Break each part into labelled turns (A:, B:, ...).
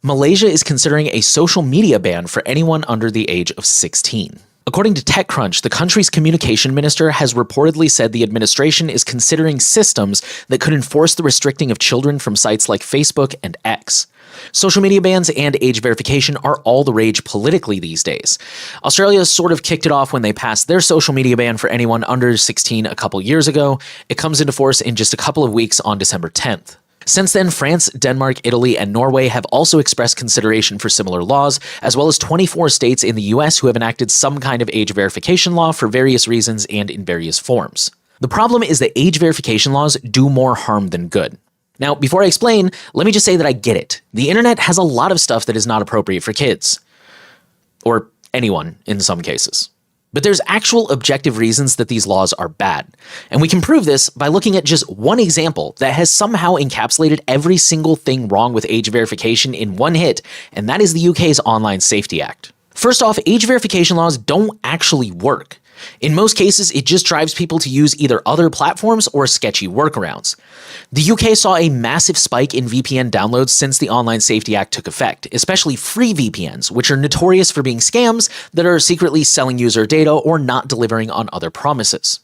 A: Malaysia is considering a social media ban for anyone under the age of 16. According to TechCrunch, the country's communication minister has reportedly said the administration is considering systems that could enforce the restricting of children from sites like Facebook and X. Social media bans and age verification are all the rage politically these days. Australia sort of kicked it off when they passed their social media ban for anyone under 16 a couple years ago. It comes into force in just a couple of weeks on December 10th. Since then, France, Denmark, Italy, and Norway have also expressed consideration for similar laws, as well as 24 states in the US who have enacted some kind of age verification law for various reasons and in various forms. The problem is that age verification laws do more harm than good. Now, before I explain, let me just say that I get it. The internet has a lot of stuff that is not appropriate for kids. Or anyone, in some cases. But there's actual objective reasons that these laws are bad. And we can prove this by looking at just one example that has somehow encapsulated every single thing wrong with age verification in one hit, and that is the UK's Online Safety Act. First off, age verification laws don't actually work. In most cases, it just drives people to use either other platforms or sketchy workarounds. The UK saw a massive spike in VPN downloads since the Online Safety Act took effect, especially free VPNs, which are notorious for being scams that are secretly selling user data or not delivering on other promises.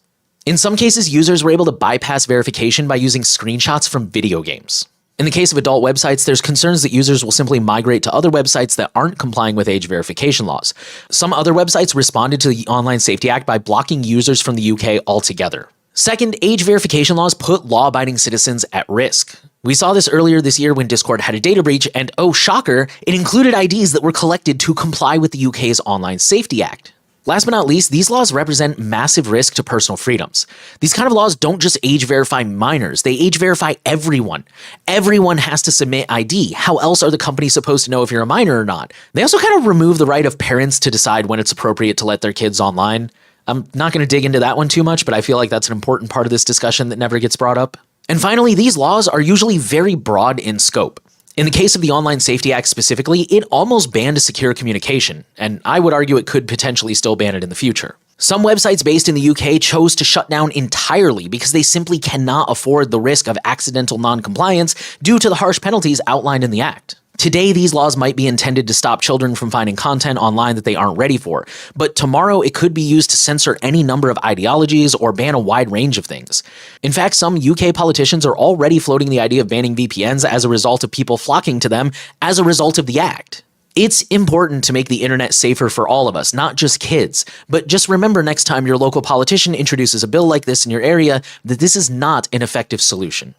A: In some cases, users were able to bypass verification by using screenshots from video games. In the case of adult websites, there's concerns that users will simply migrate to other websites that aren't complying with age verification laws. Some other websites responded to the Online Safety Act by blocking users from the UK altogether. Second, age verification laws put law-abiding citizens at risk. We saw this earlier this year when Discord had a data breach, and oh shocker, it included IDs that were collected to comply with the UK's Online Safety Act. Last but not least, these laws represent massive risk to personal freedoms. These kind of laws don't just age verify minors, they age verify everyone. Everyone has to submit ID. How else are the companies supposed to know if you're a minor or not? They also kind of remove the right of parents to decide when it's appropriate to let their kids online. I'm not going to dig into that one too much, but I feel like that's an important part of this discussion that never gets brought up. And finally, these laws are usually very broad in scope. In the case of the Online Safety Act specifically, it almost banned secure communication, and I would argue it could potentially still ban it in the future. Some websites based in the UK chose to shut down entirely because they simply cannot afford the risk of accidental non-compliance due to the harsh penalties outlined in the Act. Today, these laws might be intended to stop children from finding content online that they aren't ready for, but tomorrow it could be used to censor any number of ideologies or ban a wide range of things. In fact, some UK politicians are already floating the idea of banning VPNs as a result of people flocking to them as a result of the Act. It's important to make the internet safer for all of us, not just kids. But just remember next time your local politician introduces a bill like this in your area that this is not an effective solution.